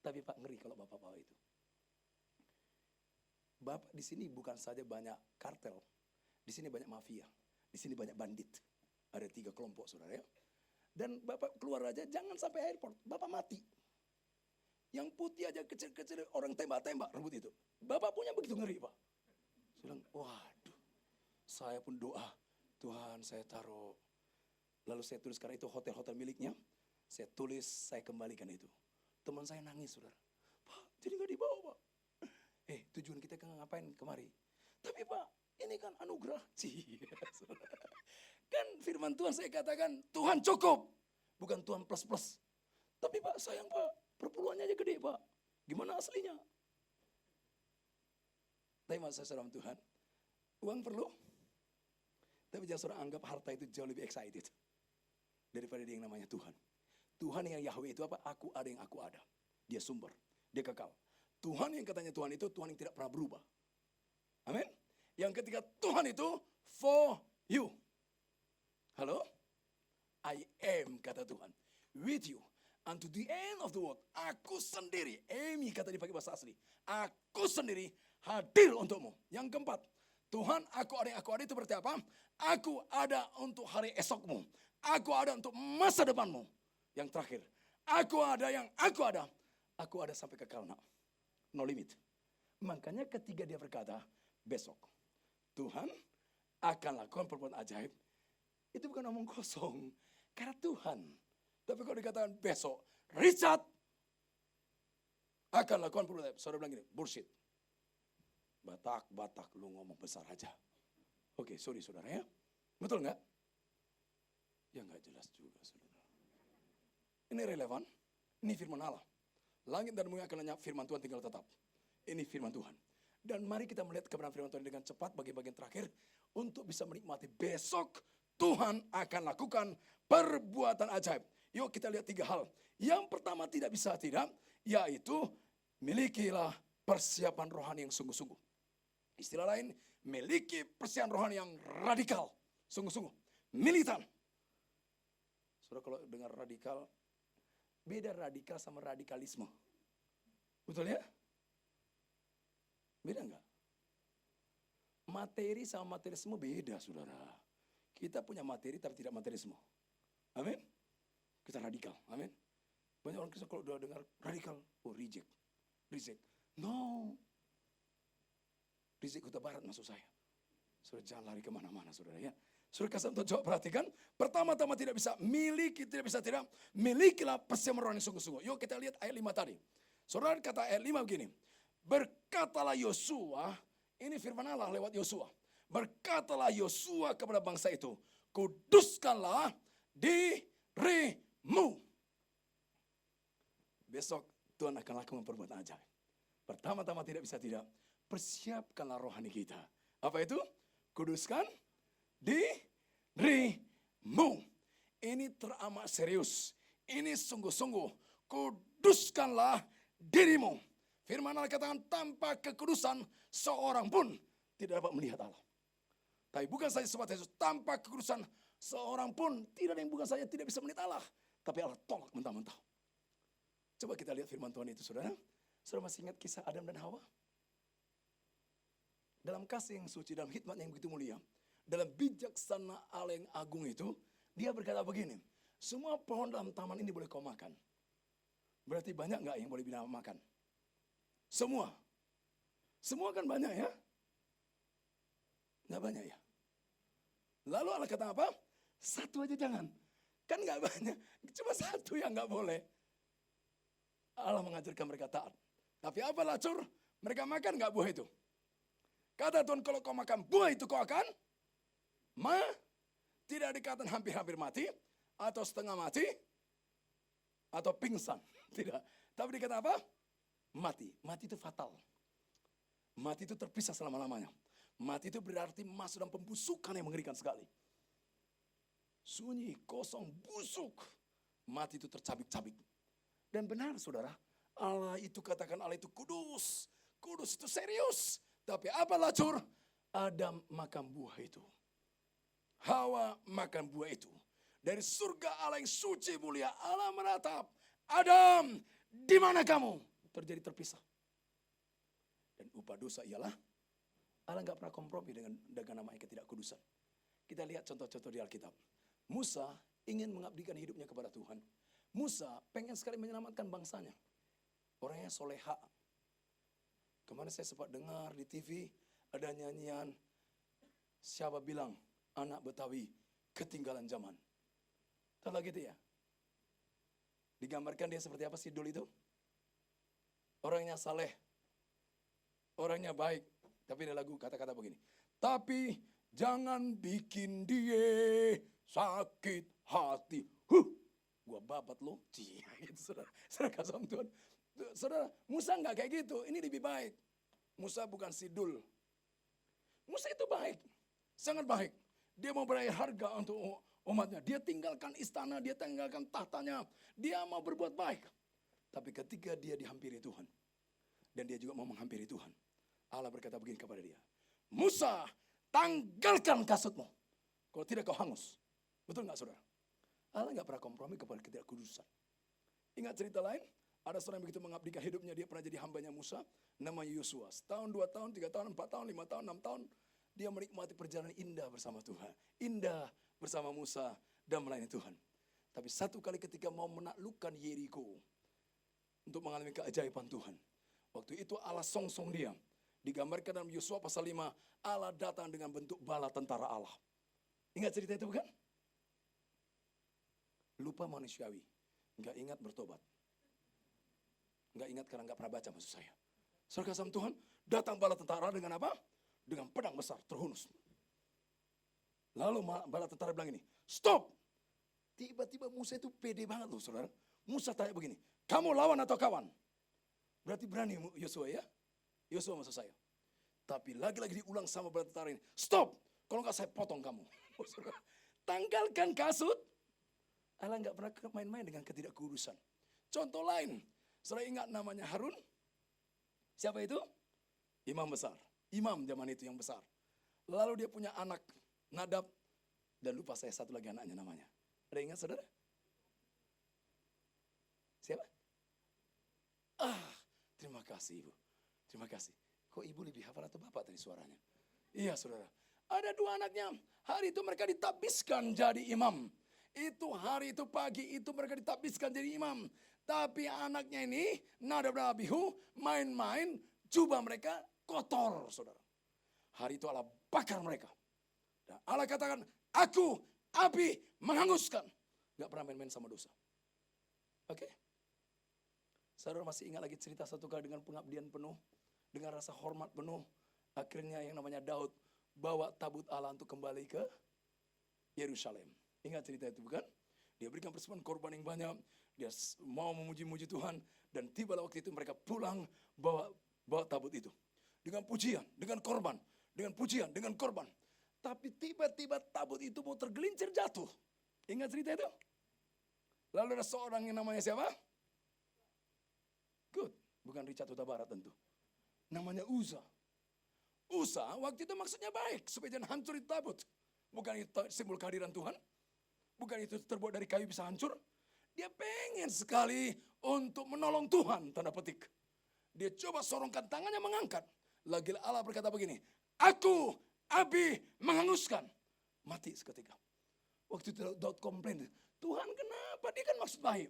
Tapi Pak ngeri kalau Bapak bawa itu. Bapak di sini bukan saja banyak kartel, di sini banyak mafia, di sini banyak bandit. Ada 3 kelompok saudara ya. Dan Bapak keluar aja jangan sampai airport, Bapak mati. Yang putih aja kecil-kecil orang tembak-tembak rebut itu. Bapak punya begitu ngeri Pak. Saya bilang, waduh, saya pun doa, Tuhan saya taruh. Lalu saya tuliskan itu hotel-hotel miliknya, saya tulis, saya kembalikan itu. Teman saya nangis saudara, Pak jadi gak dibawa Pak. Tujuan kita kan ngapain kemari? Tapi Pak, ini kan anugerah. Kan firman Tuhan saya katakan, Tuhan cukup. Bukan Tuhan plus-plus. Tapi Pak, sayang Pak, Perpuluhannya aja gede Pak. Gimana aslinya? Tapi masa saudara Tuhan, uang perlu. Tapi jangan saudara anggap harta itu jauh lebih excited daripada dia yang namanya Tuhan. Tuhan yang Yahweh itu apa? Aku ada yang aku ada. Dia sumber, dia kekal. Tuhan yang katanya Tuhan itu Tuhan yang tidak pernah berubah. Amin. Yang ketiga Tuhan itu for you. Halo? I am kata Tuhan. With you. Unto the end of the world. Aku sendiri. Emi kata dipakai bahasa asli. Aku sendiri hadir untukmu. Yang keempat. Tuhan aku ada yang aku ada itu berarti apa? Aku ada untuk hari esokmu. Aku ada untuk masa depanmu. Yang terakhir. Aku ada yang aku ada. Aku ada sampai kekal nak. No limit. Makanya ketika dia berkata. Besok. Tuhan akan lakukan perbuatan ajaib. Itu bukan omong kosong. Karena Tuhan. Tapi kalau dikatakan besok, Richard akan lakukan perbuatan ajaib. Saudara bilang gini, bullshit. Batak, lu ngomong besar aja. Oke, sorry saudara ya. Betul nggak? Ya nggak jelas juga saudara. Ini relevan. Ini firman Allah. Langit dan bumi akan lenyap, firman Tuhan tinggal tetap. Ini firman Tuhan. Dan mari kita melihat kebenaran firman Tuhan dengan cepat bagian-bagian terakhir. Untuk bisa menikmati besok Tuhan akan lakukan perbuatan ajaib. Yuk kita lihat 3 hal. Yang pertama tidak bisa tidak. Yaitu milikilah persiapan rohani yang sungguh-sungguh. Istilah lain, miliki persiapan rohani yang radikal. Sungguh-sungguh. Militan. Saudara kalau dengar radikal, beda radikal sama radikalisme. Betul ya? Beda enggak? Materi sama materialisme beda, saudara. Kita punya materi tapi tidak materialisme. Amin? Kita radikal, amin? Banyak orang Kristen kalau udah dengar radikal, oh reject. No. Reject Kota Barat maksud saya. Saudara jangan lari kemana-mana, saudara ya. Saudara kasih untuk jawab perhatikan. Pertama-tama tidak bisa tidak. Milikilah persiapan rohani sungguh-sungguh. Yuk kita lihat ayat 5 tadi. Saudara kata ayat 5 begini. Berkatalah Yosua, ini firman Allah lewat Yosua. Berkatalah Yosua kepada bangsa itu, kuduskanlah dirimu. Besok Tuhan akan lakukan perbuatan ajaib. Pertama-tama tidak bisa tidak, persiapkanlah rohani kita. Apa itu? Kuduskan dirimu. Ini teramat serius. Ini sungguh-sungguh. Kuduskanlah dirimu. Firman Allah katakan tanpa kekudusan seorang pun tidak dapat melihat Allah. Tapi bukan saja sebatas Yesus, tanpa kekudusan seorang pun tidak ada yang bukan saja tidak bisa melihat Allah. Tapi Allah tolak mentah-mentah. Coba kita lihat firman Tuhan itu saudara. Saudara masih ingat kisah Adam dan Hawa? Dalam kasih yang suci, dalam hikmat yang begitu mulia. Dalam bijaksana Allah yang agung itu. Dia berkata begini. Semua pohon dalam taman ini boleh kau makan. Berarti banyak gak yang boleh binatang makan? Semua. Semua kan banyak ya. Nggak banyak ya. Lalu Allah kata apa? Satu aja jangan. Kan nggak banyak. Cuma satu yang nggak boleh. Allah mengajarkan mereka taat. Tapi apa lacur? Mereka makan nggak buah itu? Kata Tuhan kalau kau makan buah itu kau akan tidak dikatakan hampir-hampir mati. Atau setengah mati. Atau pingsan. Tidak. Tapi dikata apa? Mati. Mati itu fatal. Mati itu terpisah selama-lamanya. Mati itu berarti masuk dalam pembusukan yang mengerikan sekali. Sunyi, kosong, busuk. Mati itu tercabik-cabik. Dan benar saudara, Allah itu katakan Allah itu kudus. Kudus itu serius. Tapi apa lacur? Adam makan buah itu. Hawa makan buah itu. Dari surga Allah yang suci mulia, Allah menatap. Adam, di mana kamu? Terjadi terpisah. Dan upah dosa ialah Allah nggak pernah kompromi dengan namanya ketidakkudusan. Kita lihat contoh-contoh di Alkitab. Musa ingin mengabdikan hidupnya kepada Tuhan. Musa pengen sekali menyelamatkan bangsanya. Orangnya soleha. Kemarin saya sempat dengar di TV ada nyanyian. Siapa bilang anak Betawi ketinggalan zaman. Tahu lagi itu ya? Digambarkan dia seperti apa sih Dul itu? Orangnya saleh. Orangnya baik. Tapi ada lagu kata-kata begini. Tapi jangan bikin dia sakit hati. gua babat lo. Gitu, saudara. Saudara kasih sama Tuhan. Saudara, Musa nggak kayak gitu. Ini lebih baik. Musa bukan sidul. Musa itu baik. Sangat baik. Dia mau berakhir harga untuk umatnya. Dia tinggalkan istana, dia tinggalkan tahtanya. Dia mau berbuat baik. Tapi ketika dia dihampiri Tuhan. Dan dia juga mau menghampiri Tuhan. Allah berkata begini kepada dia. Musa, tanggalkan kasutmu. Kalau tidak kau hangus. Betul nggak saudara? Allah nggak pernah kompromi kepada ketidakkudusan. Ingat cerita lain? Ada seorang yang begitu mengabdikan hidupnya. Dia pernah jadi hambanya Musa. Namanya Yosua. Setahun, 2 tahun, 3 tahun, 4 tahun, 5 tahun, 6 tahun. Dia menikmati perjalanan indah bersama Tuhan. Indah bersama Musa dan melayani Tuhan. Tapi satu kali ketika mau menaklukkan Yeriko. Untuk mengalami keajaiban Tuhan. Waktu itu Allah songsong dia. Digambarkan dalam Yosua pasal 5. Allah datang dengan bentuk bala tentara Allah. Ingat cerita itu bukan? Lupa manusiawi. Enggak ingat bertobat. Enggak ingat karena enggak pernah baca maksud saya. Saudara kasih Tuhan, datang bala tentara dengan apa? Dengan pedang besar, terhunus. Lalu bala tentara bilang ini, stop! Tiba-tiba Musa itu pede banget loh saudara. Musa tanya begini, kamu lawan atau kawan? Berarti berani Yosua ya? Yosua maksud saya. Tapi lagi-lagi diulang sama bala tentara ini, stop! Kalau enggak saya potong kamu. Tanggalkan kasut. Allah enggak pernah main-main dengan ketidakkudusan. Contoh lain, saudara ingat namanya Harun? Siapa itu? Imam besar. Imam zaman itu yang besar. Lalu dia punya anak Nadab. Dan lupa saya satu lagi anaknya namanya. Ada ingat saudara? Siapa? Terima kasih ibu. Terima kasih. Kok ibu lebih hafal atau bapak tadi suaranya? Iya saudara. Ada 2 anaknya. Hari itu mereka ditabiskan jadi imam. Itu hari itu pagi itu mereka ditabiskan jadi imam. Tapi anaknya ini Nadab dan Abihu main-main jubah mereka kotor saudara. Hari itu Allah bakar mereka. Dan Allah katakan, aku api menghanguskan. Gak pernah main-main sama dosa. Oke? Saudara masih ingat lagi cerita satu kali dengan pengabdian penuh. Dengan rasa hormat penuh. Akhirnya yang namanya Daud bawa tabut Allah untuk kembali ke Yerusalem. Ingat cerita itu bukan? Dia berikan persembahan korban yang banyak. Dia mau memuji-muji Tuhan. Dan tibalah waktu itu mereka pulang bawa tabut itu. Dengan pujian, dengan korban. Dengan pujian, dengan korban. Tapi tiba-tiba tabut itu mau tergelincir jatuh. Ingat cerita itu? Lalu ada seorang yang namanya siapa? Good. Bukan Richard Huta Barat tentu. Namanya Uza. Uza waktu itu maksudnya baik. Supaya jangan hancur itu tabut. Bukan itu simbol kehadiran Tuhan. Bukan itu terbuat dari kayu bisa hancur. Dia pengen sekali untuk menolong Tuhan. Tanda petik. Dia coba sorongkan tangannya mengangkat. Lagi Allah berkata begini. Aku api menghanguskan. Mati seketika. Waktu itu Daud komplain. Tuhan kenapa? Dia kan maksud baik.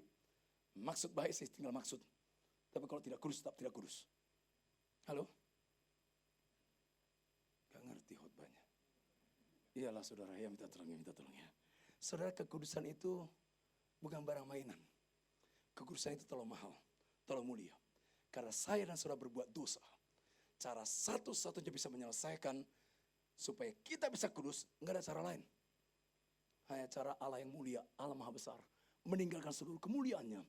Maksud baik sih tinggal maksud. Tapi kalau tidak kudus tetap tidak kudus. Halo? Gak ngerti khotbahnya. Iyalah saudara ya minta tolong ya. Saudara kekudusan itu bukan barang mainan. Kekudusan itu terlalu mahal. Terlalu mulia. Karena saya dan saudara berbuat dosa. Cara satu-satunya bisa menyelesaikan supaya kita bisa kudus, enggak ada cara lain. Hanya cara Allah yang mulia, Allah Maha Besar, meninggalkan seluruh kemuliaannya,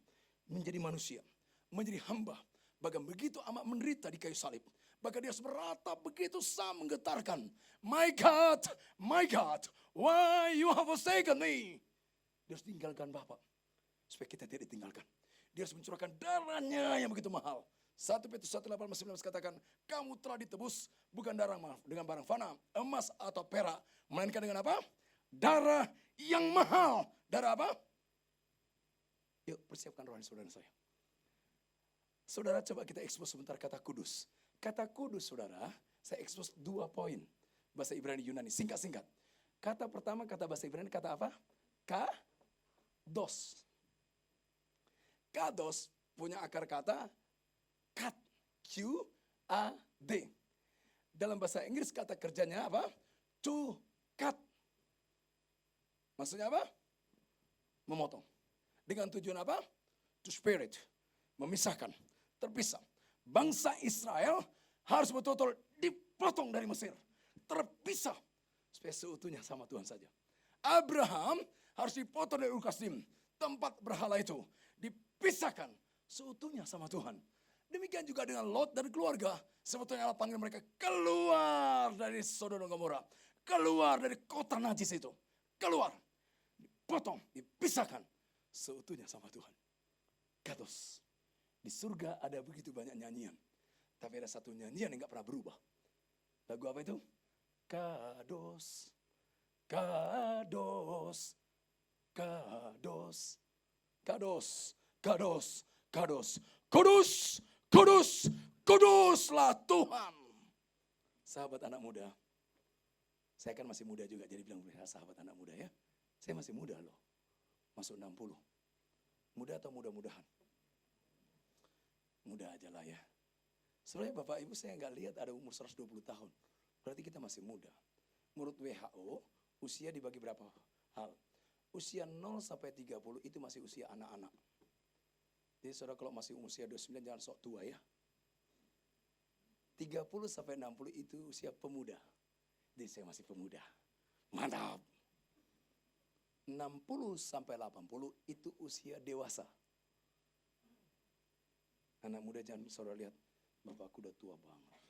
menjadi manusia, menjadi hamba, bahkan begitu amat menderita di kayu salib. Bahkan dia harus beratap begitu sangat menggetarkan. My God, why you have forsaken me? Dia harus tinggalkan Bapa, supaya kita tidak ditinggalkan. Dia harus mencurahkan darahnya yang begitu mahal. 1 Petrus 1:18-19 katakan, kamu telah ditebus bukan darah dengan barang fana, emas atau perak, melainkan dengan apa? Darah yang mahal. Darah apa? Yuk persiapkan rohani saudara saya. Saudara coba kita ekspos sebentar kata kudus. Kata kudus saudara, saya ekspos 2 poin. Bahasa Ibrani Yunani, singkat-singkat. Kata pertama, kata bahasa Ibrani, kata apa? Kados. Kados punya akar kata kat, Q-A-D. Dalam bahasa Inggris kata kerjanya apa? To cut. Maksudnya apa? Memotong. Dengan tujuan apa? To spirit. Memisahkan. Terpisah. Bangsa Israel harus betul-betul dipotong dari Mesir. Terpisah. Supaya seutuhnya sama Tuhan saja. Abraham harus dipotong dari Ur Kasdim. tempat berhala itu dipisahkan seutuhnya sama Tuhan. Demikian juga dengan Lot dan keluarga. Sebetulnya Allah panggil mereka keluar dari Sodom dan Gomora. Keluar dari kota najis itu. Keluar. Dipotong, dipisahkan seutuhnya sama Tuhan. Kados. Di surga ada begitu banyak nyanyian. Tapi ada satu nyanyian yang gak pernah berubah. Lagu apa itu? Kados, kados, kados, kados, kados, kados, kudus, kudus, kuduslah Tuhan. Sahabat anak muda, saya kan masih muda juga, jadi bilang sahabat anak muda ya. Saya masih muda loh, masuk 60. Muda atau mudah-mudahan? Muda aja lah ya. Sebenarnya Bapak Ibu saya nggak lihat ada umur 120 tahun. Berarti kita masih muda. Menurut WHO, usia dibagi berapa hal? Usia 0 sampai 30 itu masih usia anak-anak. Jadi saudara kalau masih usia 29 jangan sok tua ya. 30 sampai 60 itu usia pemuda. Jadi saya masih pemuda. Mantap. 60 sampai 80 itu usia dewasa. Anak muda jangan saudara lihat, bapakku udah tua banget.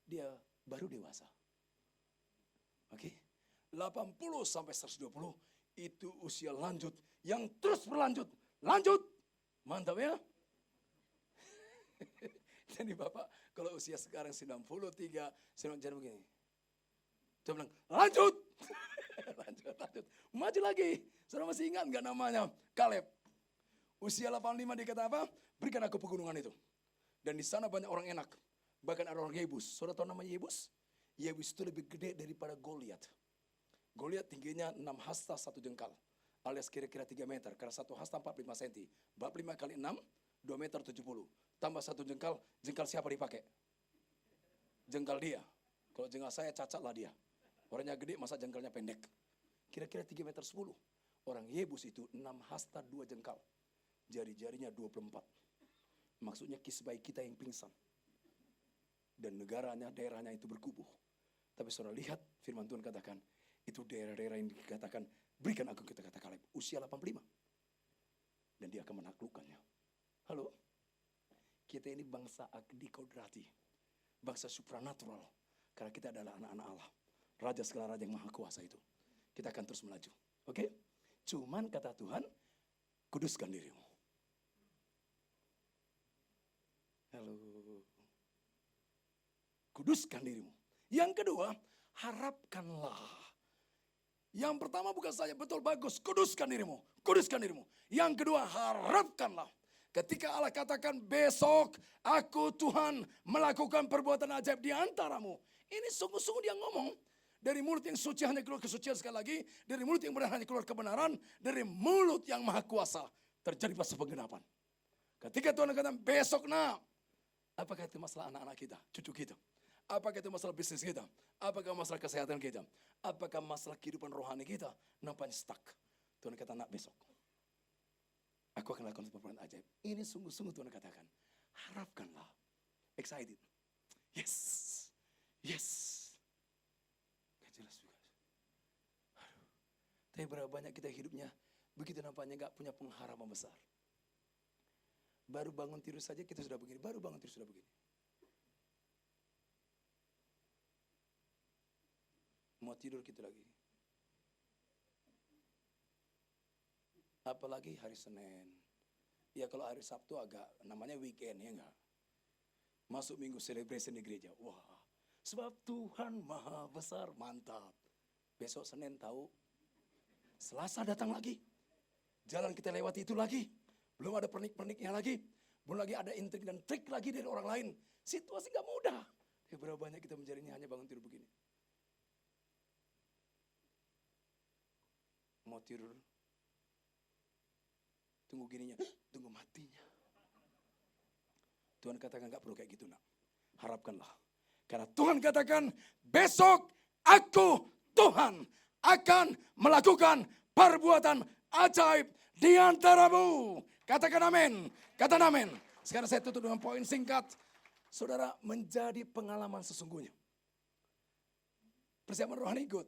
Dia baru dewasa. Oke. 80 sampai 120 itu usia lanjut yang terus berlanjut. Lanjut. Mantap ya. Jadi Bapak kalau usia sekarang 93, jangan begini. Dia bilang, lanjut. lanjut. Maju lagi. Saudara masih ingat nggak namanya? Kaleb. Usia 85 dia kata apa? Berikan aku pegunungan itu. Dan di sana banyak orang enak. Bahkan ada orang Yebus. Saudara tahu nama Yebus? Yebus itu lebih gede daripada Goliat. Goliat tingginya 6 hasta 1 jengkal. Alias kira-kira 3 meter. Karena 1 hasta 45 cm. 45 kali 6, 2 meter 70. Tambah 1 jengkal, jengkal siapa dipakai? Jengkal dia. Kalau jengkal saya cacat lah dia. Orangnya gede, masa jengkalnya pendek. Kira-kira 3 meter 10. Orang Yebus itu 6 hasta 2 jengkal. Jari-jarinya 24. Maksudnya kisbai kita yang pingsan. Dan daerahnya itu berkubuh. Tapi saudara lihat firman Tuhan katakan, itu daerah-daerah yang dikatakan, berikan aku kita kata Kaleb. Usia 85. Dan dia akan menaklukkannya. Halo? Kita ini bangsa agdi kodrati. Bangsa supranatural. Karena kita adalah anak-anak Allah. Raja segala raja yang maha kuasa itu. Kita akan terus melaju. Oke? Cuman kata Tuhan, kuduskan dirimu. Halo. Kuduskan dirimu. Yang kedua, harapkanlah. Yang pertama bukan saja betul bagus, kuduskan dirimu. Kuduskan dirimu. Yang kedua, harapkanlah. Ketika Allah katakan besok aku Tuhan melakukan perbuatan ajaib di antaramu. Ini sungguh-sungguh dia ngomong. Dari mulut yang suci hanya keluar kesucian sekali lagi. Dari mulut yang benar hanya keluar kebenaran. Dari mulut yang maha kuasa terjadi masa penggenapan. Ketika Tuhan katakan besok nak. Apakah itu masalah anak-anak kita, cucu kita? Apakah itu masalah bisnis kita? Apakah masalah kesehatan kita? Apakah masalah kehidupan rohani kita? Nampaknya stuck. Tuhan kata nak besok. Aku akan lakukan perbuatan ajaib. Ini sungguh-sungguh Tuhan katakan. Harapkanlah. Excited. Yes. Yes. Gak jelas juga. Aduh. Tapi berapa banyak kita hidupnya begitu nampaknya gak punya pengharapan besar. Baru bangun tidur saja kita sudah begini. Baru bangun tidur sudah begini. Mau tidur kita lagi. Apalagi hari Senin. Ya kalau hari Sabtu agak namanya weekend ya enggak. Masuk minggu celebration di gereja. Wah, sebab Tuhan maha besar, mantap. Besok Senin tahu. Selasa datang lagi. Jalan kita lewati itu lagi. Belum ada pernik-perniknya lagi. Belum lagi ada intrik dan trik lagi dari orang lain. Situasi gak mudah. Tapi berapa banyak kita menjadinya hanya bangun tidur begini. Mau tidur. Tunggu gininya. Tunggu matinya. Tuhan katakan gak perlu kayak gitu nak. Harapkanlah. Karena Tuhan katakan besok aku Tuhan akan melakukan perbuatan ajaib di antaramu. Katakan amin. Katakan amin. Sekarang saya tutup dengan poin singkat. Saudara, menjadi pengalaman sesungguhnya. Persiapan rohani good.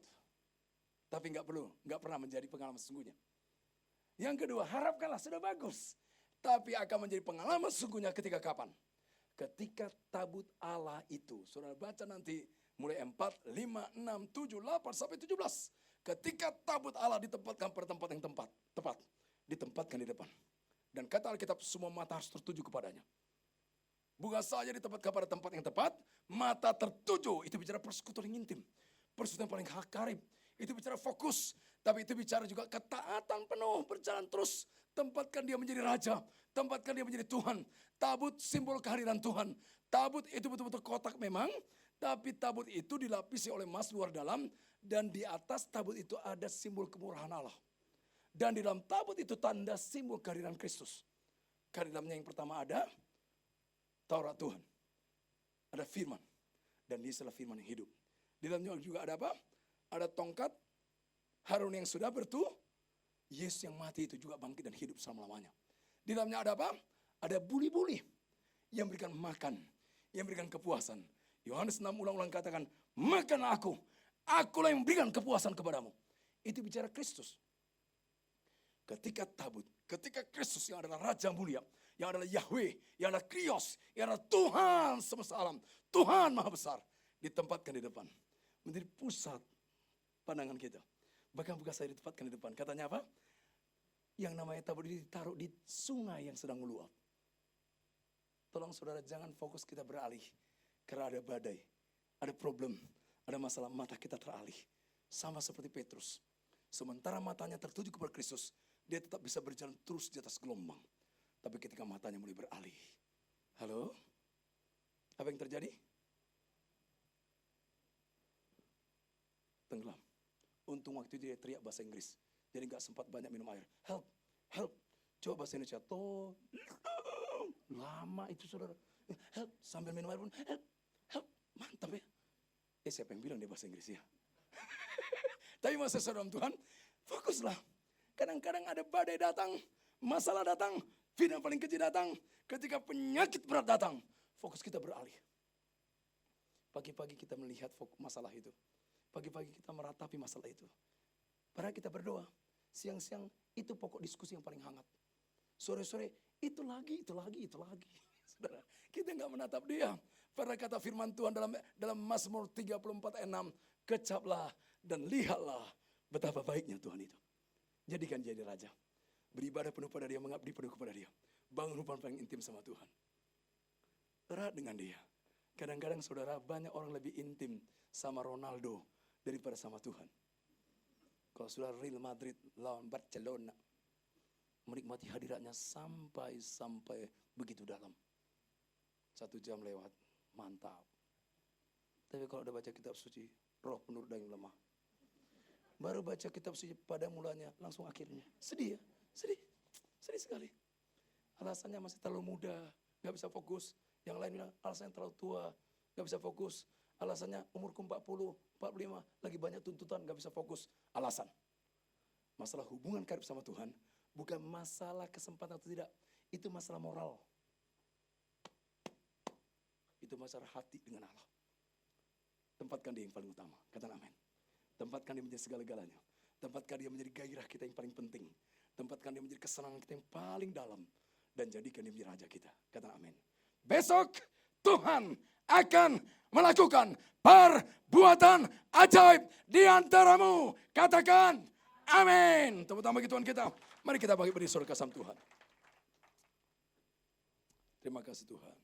Tapi nggak pernah menjadi pengalaman sesungguhnya. Yang kedua, harapkanlah sudah bagus. Tapi akan menjadi pengalaman sungguhnya ketika kapan? Ketika tabut Allah itu. Saudara baca nanti mulai 4, 5, 6, 7, 8 sampai 17. Ketika tabut Allah ditempatkan pada tempat yang tepat. Ditempatkan di depan. Dan kata Alkitab semua mata harus tertuju kepadanya. Bukan saja ditempatkan pada tempat yang tepat, mata tertuju. Itu bicara persekutuan yang intim. Persekutuan yang paling karib. Itu bicara fokus. Tapi itu bicara juga ketaatan penuh, berjalan terus. Tempatkan dia menjadi raja. Tempatkan dia menjadi Tuhan. Tabut simbol kehadiran Tuhan. Tabut itu betul-betul kotak memang. Tapi tabut itu dilapisi oleh emas luar dalam. Dan di atas tabut itu ada simbol kemurahan Allah. Dan di dalam tabut itu tanda simbol kehadiran Kristus. Karena di dalamnya yang pertama ada Taurat Tuhan. Ada firman. Dan dia adalah firman yang hidup. Di dalamnya juga ada apa? Ada tongkat Harun yang sudah bertuh. Yesus yang mati itu juga bangkit dan hidup selama-lamanya. Di dalamnya ada apa? Ada buli-buli yang berikan makan, yang berikan kepuasan. Yohanes 6 ulang-ulang katakan, makanlah aku, akulah yang berikan kepuasan kepadamu. Itu bicara Kristus. Ketika tabut, ketika Kristus yang adalah Raja mulia, yang adalah Yahweh, yang adalah Krios, yang adalah Tuhan semesta alam, Tuhan Maha Besar, ditempatkan di depan. Menjadi pusat pandangan kita. Bahkan bukan saya ditempatkan di depan. Katanya apa? Yang namanya tabut ini ditaruh di sungai yang sedang meluap. Tolong saudara jangan fokus kita beralih. Karena ada badai, ada problem, ada masalah, mata kita teralih. Sama seperti Petrus. Sementara matanya tertuju kepada Kristus, dia tetap bisa berjalan terus di atas gelombang. Tapi ketika matanya mulai beralih. Halo? Apa yang terjadi? Tenggelam. Untung waktu itu dia teriak bahasa Inggris. Jadi gak sempat banyak minum air. Help, help. Coba bahasa Indonesia. Lama itu saudara. Help, sambil minum air pun. Help, help. Mantap ya. Siapa yang bilang dia bahasa Inggris ya? Tapi masa saudara Tuhan, fokuslah. Kadang-kadang ada badai datang, masalah datang, fitnah paling kecil datang. Ketika penyakit berat datang, fokus kita beralih. Pagi-pagi kita melihat masalah itu. Pagi-pagi kita meratapi masalah itu. Padahal kita berdoa. Siang-siang itu pokok diskusi yang paling hangat. Sore-sore itu lagi. Saudara, kita nggak menatap dia. Pada kata firman Tuhan dalam Mazmur 34 ayat 6. Kecaplah dan lihatlah betapa baiknya Tuhan itu. Jadikan jadi raja. Beribadah penuh pada dia, mengabdi penuh kepada dia. Bangun hubungan paling intim sama Tuhan. Erat dengan dia. Kadang-kadang saudara banyak orang lebih intim sama Ronaldo daripada sama Tuhan. Kalau sudah Real Madrid lawan Barcelona, menikmati hadiratnya sampai begitu dalam. 1 jam lewat, mantap. Tapi kalau udah baca kitab suci, roh penurut daging lemah. Baru baca kitab suci pada mulanya, langsung akhirnya. Sedih ya, sedih sekali. Alasannya masih terlalu muda, gak bisa fokus. Yang lain bilang alasannya terlalu tua, gak bisa fokus. Alasannya umurku 40, 45, lagi banyak tuntutan, gak bisa fokus. Alasan. Masalah hubungan karib sama Tuhan, bukan masalah kesempatan atau tidak. Itu masalah moral. Itu masalah hati dengan Allah. Tempatkan dia yang paling utama. Katakan amin. Tempatkan dia menjadi segala-galanya. Tempatkan dia menjadi gairah kita yang paling penting. Tempatkan dia menjadi kesenangan kita yang paling dalam. Dan jadikan dia menjadi raja kita. Katakan amin. Besok Tuhan akan melakukan perbuatan ajaib di antaramu. Katakan amin. Tepuk tangan bagi Tuhan kita. Mari kita bagi berdiri saudara kasih Tuhan. Terima kasih Tuhan.